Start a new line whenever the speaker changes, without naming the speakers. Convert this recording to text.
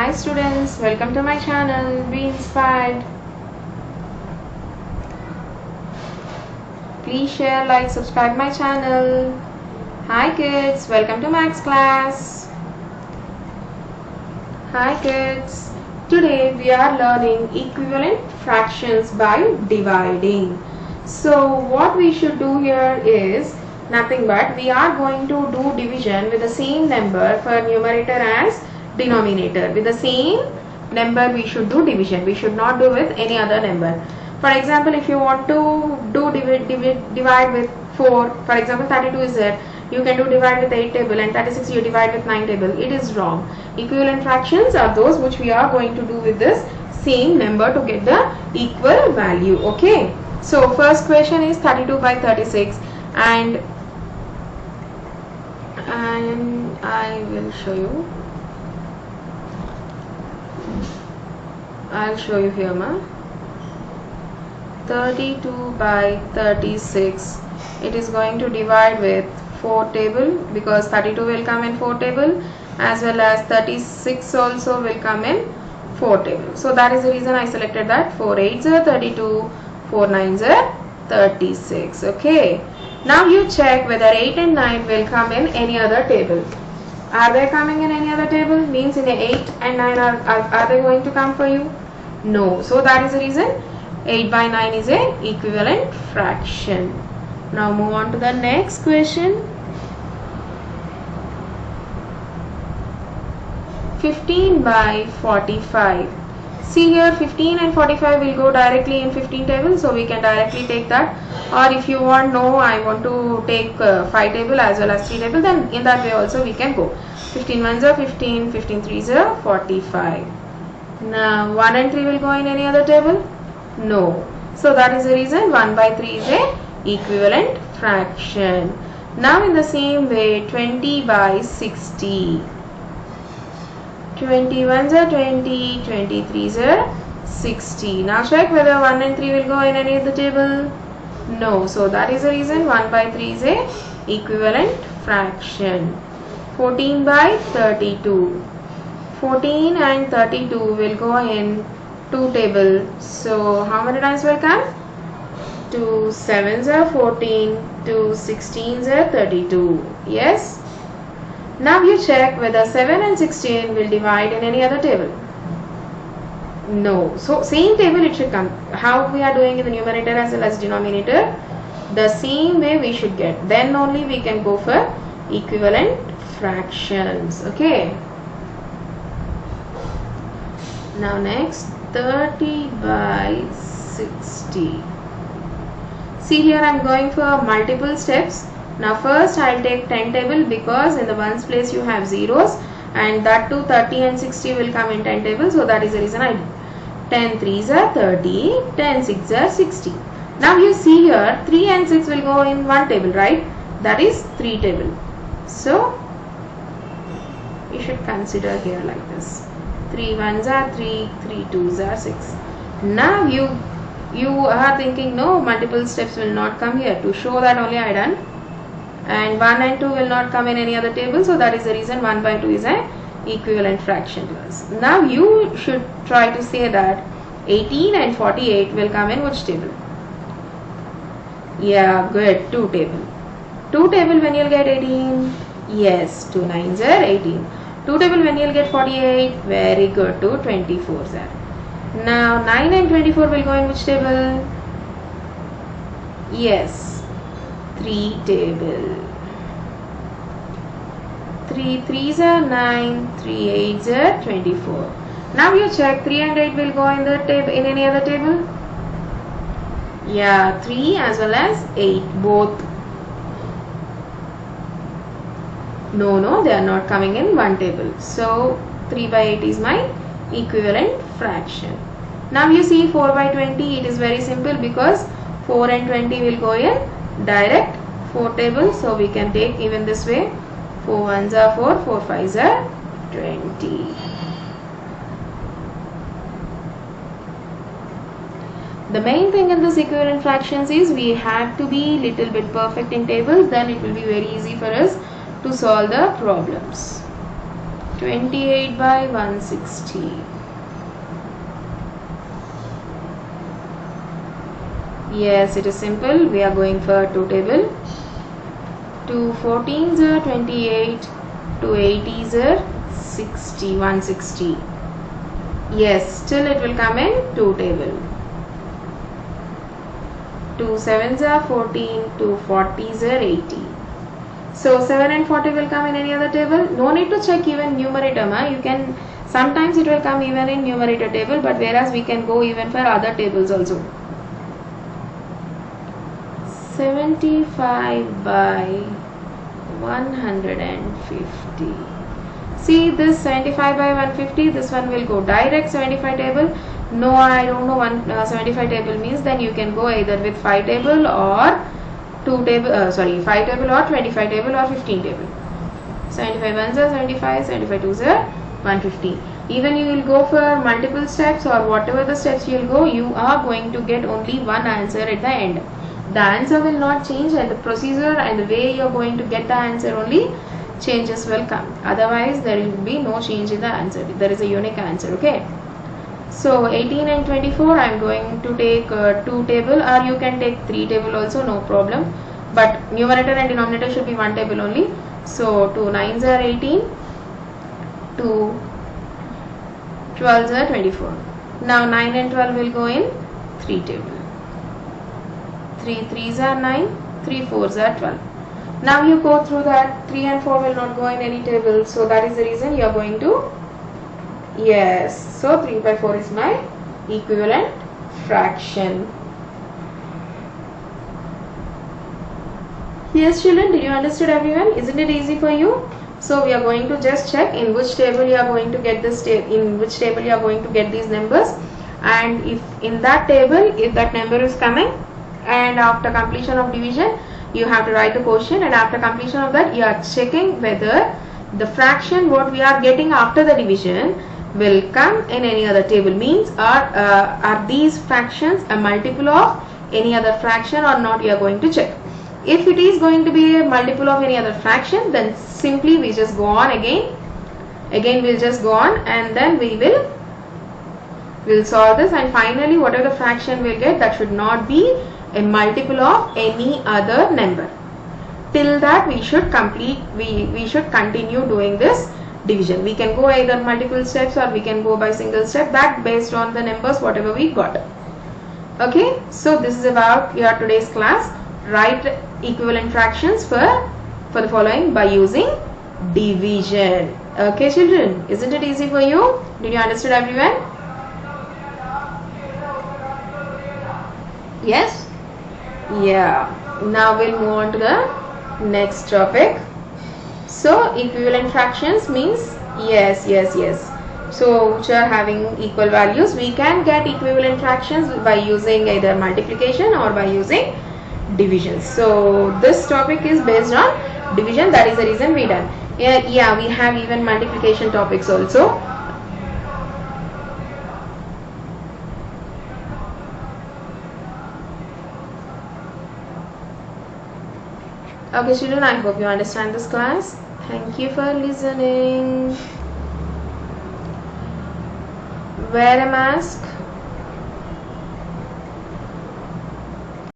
Hi students, welcome to my channel. Be inspired. Please share, like, subscribe my channel. Hi kids, welcome to Max class. Hi kids. Today we are learning equivalent fractions by dividing. So what we should do here is nothing but we are going to do division with the same number for numerator as denominator. With the same number we should do division. We should not do with any other number. For example, if you want to do divide with 4, for example 32 is there, you can do divide with 8 table, and 36 you divide with 9 table. It is wrong. Equivalent fractions are those which we are going to do with this same number to get the equal value. Okay. So first question is 32 by 36, and I will show you. I'll show you here, ma. 32 by 36. It is going to divide with 4 table because 32 will come in 4 table, as well as 36 also will come in 4 table. So that is the reason I selected that. 4 8s are 32, 4 9s are 36. Okay. Now you check whether 8 and 9 will come in any other table. Are they coming in any other table? Means in 8 and 9 are they going to come for you? No. So that is the reason 8 by 9 is a equivalent fraction. Now move on to the next question. 15 by 45. See here, 15 and 45 will go directly in 15 table, so we can directly take that. Or if you want, no, I want to take 5 table as well as 3 table, then in that way also we can go. 15 1s are 15, 15 3s are 45. Now 1 and 3 will go in any other table? No. So that is the reason 1 by 3 is a equivalent fraction. Now in the same way, 20 by 60. 21s are 20, 23s are 60. Now check whether 1 and 3 will go in any of the table. No. So that is the reason 1 by 3 is a equivalent fraction. 14 by 32. 14 and 32 will go in 2 table. So how many times will come? 2 7s are 14, 2 16s are 32. Yes. Now you check whether 7 and 16 will divide in any other table. No. So same table it should come. How we are doing in the numerator as well as denominator, the same way we should get. Then only we can go for equivalent fractions. Okay. Now next, 30 by 60. See here, I am going for multiple steps. Now first I will take 10 table because in the ones place you have zeros, and that too 30 and 60 will come in 10 table. So that is the reason I did. 10 3s are 30, 10 6s are 60. Now you see here 3 and 6 will go in one table, right? That is 3 table. So you should consider here like this. 3 1s are 3, 3 2s are 6. Now you are thinking, no, multiple steps will not come here. To show that only I done. And 1 and 2 will not come in any other table. So that is the reason 1 by 2 is an equivalent fraction to us. Now you should try to say that 18 and 48 will come in which table? Yeah, good. 2 table. 2 table when you'll get 18? Yes, 2 9s are 18. 2 table when you'll get 48? Very good. 2 24s are. Now 9 and 24 will go in which table? Yes, 3 table. 3 3s are 9, 3 8s are 24. Now you check 3 and 8 will go in the table in any other table? Yeah, 3 as well as 8 both. No, they are not coming in one table. So 3 by 8 is my equivalent fraction. Now you see 4 by 20, it is very simple because 4 and 20 will go in direct 4 table. So we can take even this way. 4 1s are 4, 4 5s are 20. The main thing in this equivalent fractions is we have to be little bit perfect in tables, then it will be very easy for us to solve the problems. 28 by 160. Yes, it is simple. We are going for 2 table. 2 14s are 28, 2 80s are 60, 160. Yes, still it will come in 2 table. 2 7s are 14, 2 40s are 80. So 7 and 40 will come in any other table. No need to check even numerator. You can, sometimes it will come even in numerator table, but whereas we can go even for other tables also. 75 by 150. See this 75 by 150, this one will go direct 75 table. No, I don't know 75 table means, then you can go either with 5 table or 2 table, 5 table or 25 table or 15 table. 75 ones are 75, 75 twos are 150. Even you will go for multiple steps or whatever the steps you will go, you are going to get only one answer at the end. The answer will not change, and the procedure and the way you are going to get the answer only changes will come. Otherwise there will be no change in the answer. There is a unique answer. Okay. So 18 and 24 I am going to take 2 table, or you can take 3 table also, no problem. But numerator and denominator should be 1 table only. So 2 9s are 18, 2 12s are 24. Now 9 and 12 will go in 3 table. 3 3s are 9, 3 4s are 12. Now you go through that. 3 and 4 will not go in any table, so that is the reason you are going to, yes, so 3 by 4 is my equivalent fraction. Yes children, did you understood everyone? Isn't it easy for you? So we are going to just check in which table you are going to get this, in which table you are going to get these numbers, and if in that table if that number is coming, and after completion of division you have to write the quotient, and after completion of that you are checking whether the fraction what we are getting after the division will come in any other table, means are these fractions a multiple of any other fraction or not, you are going to check. If it is going to be a multiple of any other fraction, then simply we just go on again we'll just go on, and then we'll solve this, and finally whatever the fraction we'll get, that should not be a multiple of any other number. Till that we should we should continue doing this division. We can go either multiple steps or we can go by single step, that based on the numbers whatever we got. Okay, so this is about your today's class. Write equivalent fractions for the following by using division. Okay children, isn't it easy for you? Did you understand everyone? Yes? Yeah. Now we'll move on to the next topic. So equivalent fractions means, yes. So which are having equal values, we can get equivalent fractions by using either multiplication or by using division. So this topic is based on division, that is the reason we done. Yeah, we have even multiplication topics also. Okay children, I hope you understand this class. Thank you for listening. Wear a mask.